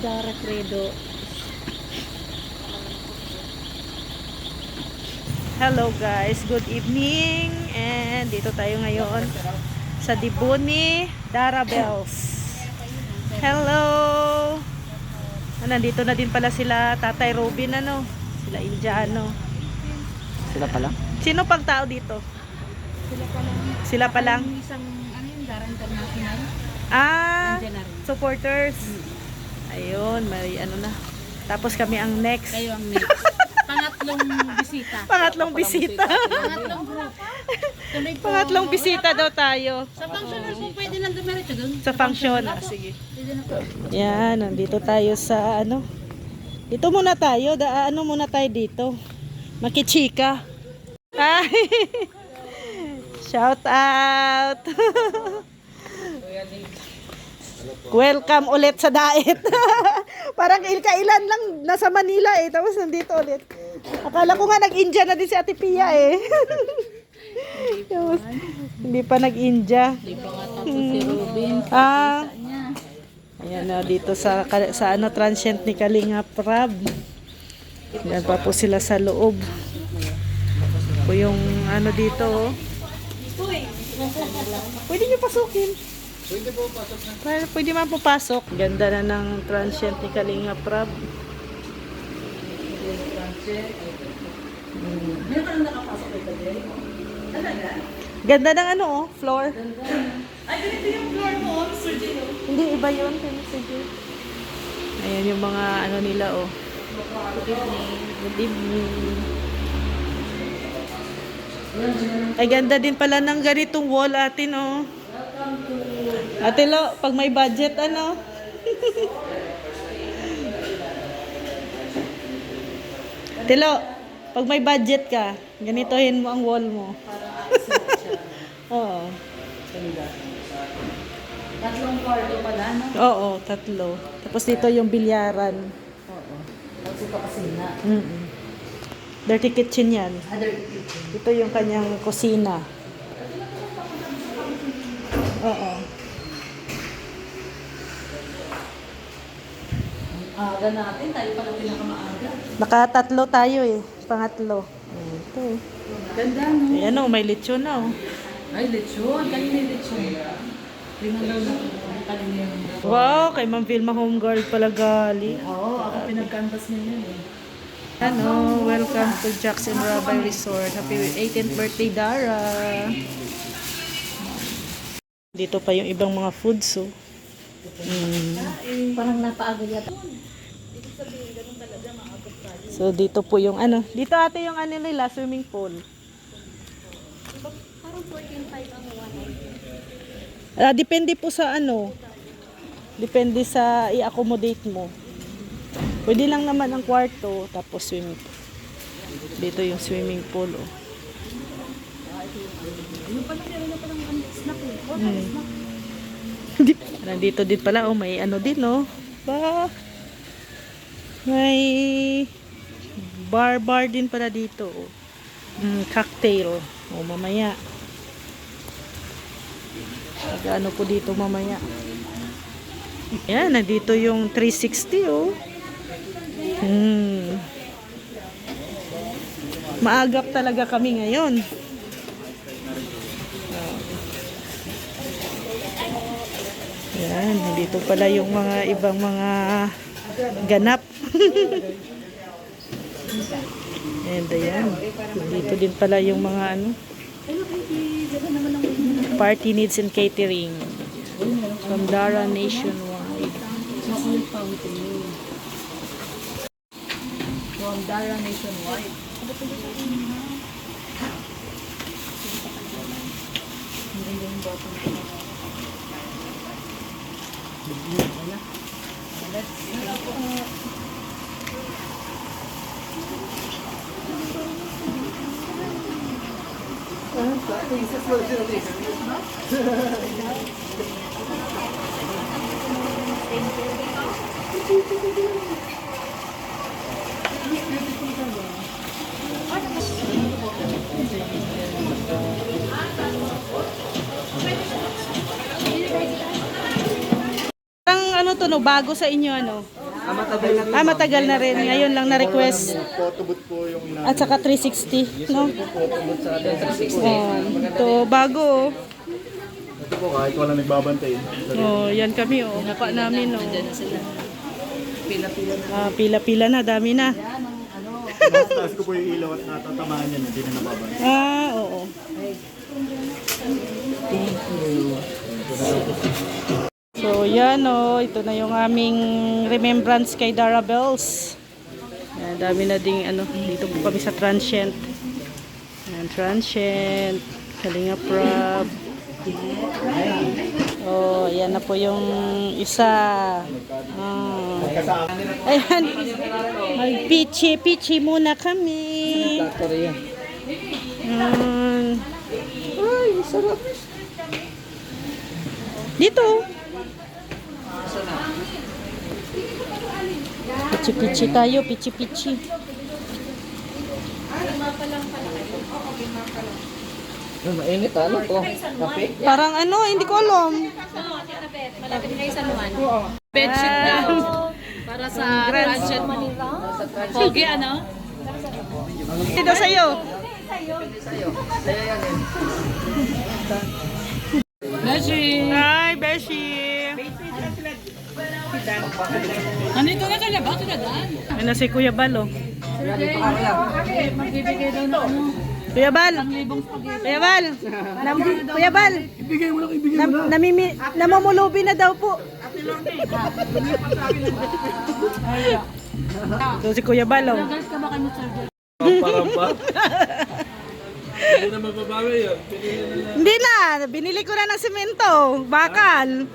Dara Credo. Hello guys, good evening. And dito tayo ngayon sa Dibuni Dara Bells. Hello. Nandito na din pala sila Tatay Robin, ano? Sila Indiano. Sila pala? Sino pang tao dito? Sila pa lang. Sila pa lang? Isang, ano yung Dara International? Ah, Nandiyan na rin. supporters. Ayun, may ano na. Tapos kami ang next. Kayo ang next. Pangatlong bisita. Pangatlong bisita. Pangatlong group. Tuloy po. Pangatlong bisita daw tayo. Sa functional po pwede nang dumiretso doon. Sa function. Ah, sige. Pwede na po. Yan, nandito tayo sa ano. Dito muna tayo. Ano muna tayo dito. Makichika. Ay. Shout out. Welcome ulit sa Daet. Parang kailan lang nasa Manila eh. Tapos nandito ulit. Akala ko nga nag-India na din si Ate Pia eh. Tapos, hindi pa nag-India. Hindi pa nga tapos si Robin. Ah, Niya. ayan na dito sa ano transient ni Kalinga Prab. Yan pa po sila sa loob. Po yung ano dito. Oh. Pwede nyo pasukin. Pwede man pupasok. Ganda na ng transient ni Kalinga Prab. Ganda ng ano oh, floor. Ay, ganito yung floor mo, Sir Gino. Hindi, iba yun. Sir Gino. Ayan yung mga ano nila oh. Good evening. Ay, ganda din pala ng ganitong wall atin oh. Ate Lo, pag may budget ano? Ate Lo, pag may budget ka, ganitohin mo ang wall mo. Oo. Tatlong kwarto pala, no? Oo, tatlo. Tapos dito yung bilyaran. Oo. Tapos ito kasi na. Dirty kitchen yan. Other Ito yung kanyang kusina. Oo. aga natin, tayo pala pinakamaaga. Nakatatlo tayo eh. Pangatlo. Ito. Ganda, no? Ayan o, may lechon na o. Ay, lechon. Kanina yung lechon. Tingnan daw na kanina yung... Wow, kay Ma'am Vilma Homegirl pala gali. Oo, ako pinag-canvas niya yun eh. Ano, welcome to Jackson Rabbi Resort. Happy 18th birthday, Dara. Dito pa yung ibang mga foods, oh. Parang napaaga yata. So, dito po yung ano. Dito ate yung ano nila, swimming pool. Parang 14.5 ang Depende po sa ano. Depende sa i-accommodate mo. Pwede lang naman ang kwarto, tapos swimming pool. Dito yung swimming pool, oh. Yung pala meron na palang snack eh. Nandito din pala, oh, may ano din, oh. Ba? May bar din pala dito, oh. Cocktail. Oh, mamaya. Ano po dito mamaya. Yan, nandito yung 360, oh. Maagap talaga kami ngayon. Yan, dito pala yung mga ibang mga ganap. And ayan, dito din pala yung mga ano, party needs and catering from Dara Nationwide. From Dara Nationwide. Parang ano to, no? Bago sa inyo, ano? Matagal na. Matagal na rin. Ngayon lang na-request. Photo booth po yung At saka 360, no? Photo booth sa atin. 360. Ito, bago, oh. ito po kahit wala nagbabantay. Oh, yan kami, oh. Mukha namin, oh. Diyan na sila. Pila-pila na. Pila-pila na, dami na. Taas ko po yung ilaw at natatamaan niya, hindi na nababantay. Oo. So, yan, oh. Ito na yung aming remembrance kay Dara Bells. Yan, dami na ding, ano, dito po kami sa Transient. Yan, Transient. Kalinga Prab. Oh, yan na po yung isa. Ayan. Mag-pichi muna kami. Korea. Ay, sarap. Dito. Pichi-pichi tayo, pichi-pichi. Mainit ano to? Kape? Parang ano, hindi ko alam. Malapit kayo sa Luan. Bedsheet daw. Para sa Transient Manila. Pogi, ano? Dito sa'yo. Beshi! Hi, Beshi. Nandito na sila ba? Tuladaan? Ano si Kuya Bal, oh. Magbibigay daw na ano. Kuya Bal. Kuya Bal. Kuya Bal. Namumulubi na daw po. So si Kuya Bal, oh. Guys, ka ba kayo Sir Joy? Parang ba? Hindi na mababawi yun. Hindi na. Binili ko na ng simento. Bakal.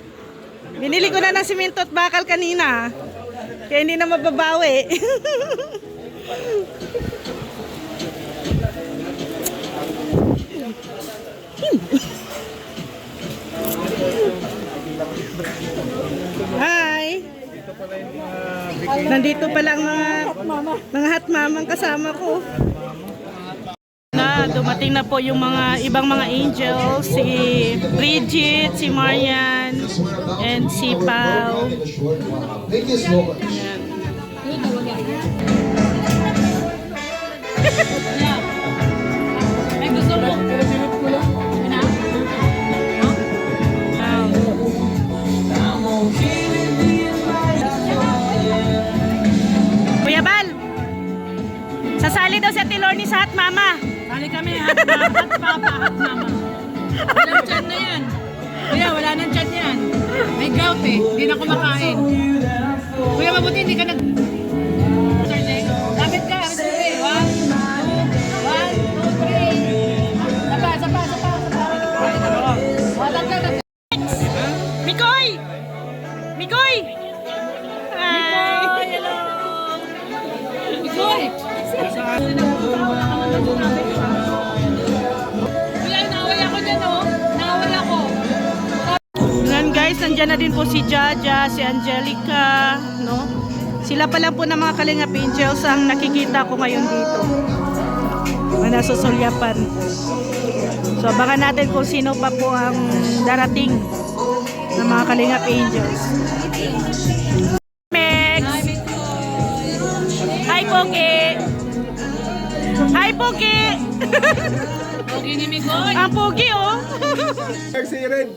Binili ko na ng simento at bakal kanina. Kaya hindi na mababawi. Hi. Nandito pala ang mga hatmamang kasama ko. Na dumating na po yung mga ibang mga angels, si Bridget, si Marian, and si Pao. Ayan. Ay, gusto mo? Kuya Bal, sasali daw si Ate Lorny sa Hat Mama. Sali kami, hat papa, hat mama. Walang chan na yan. Kuya, wala nang chan yan. May gout eh, hindi na kumakain. Kuya, mabuti hindi ka nag... Lapit ka, lapit ka. 1, 2, 1, 2, 3. Sapa. Tagdag. Mikoy! Mikoy! Hi! Hello! Ikoy! Kuya, nawala ko dyan, oh. Nawala ko. Ngayon guys, nandyan na din po si Jaja, si Angelica, no? Sila pa lang po ng mga Kalingap Angels ang nakikita ko ngayon dito. Na nasusulyapan. So, abangan natin kung sino pa po ang darating ng mga Kalingap Angels. Mex! Hi, Pogi! Hi, Pogi! Pogi ni Mikoy. Ang Pogi, oh! Si Red.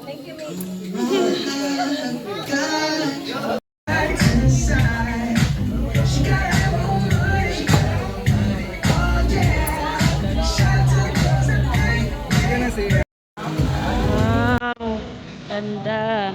Wow, ganda.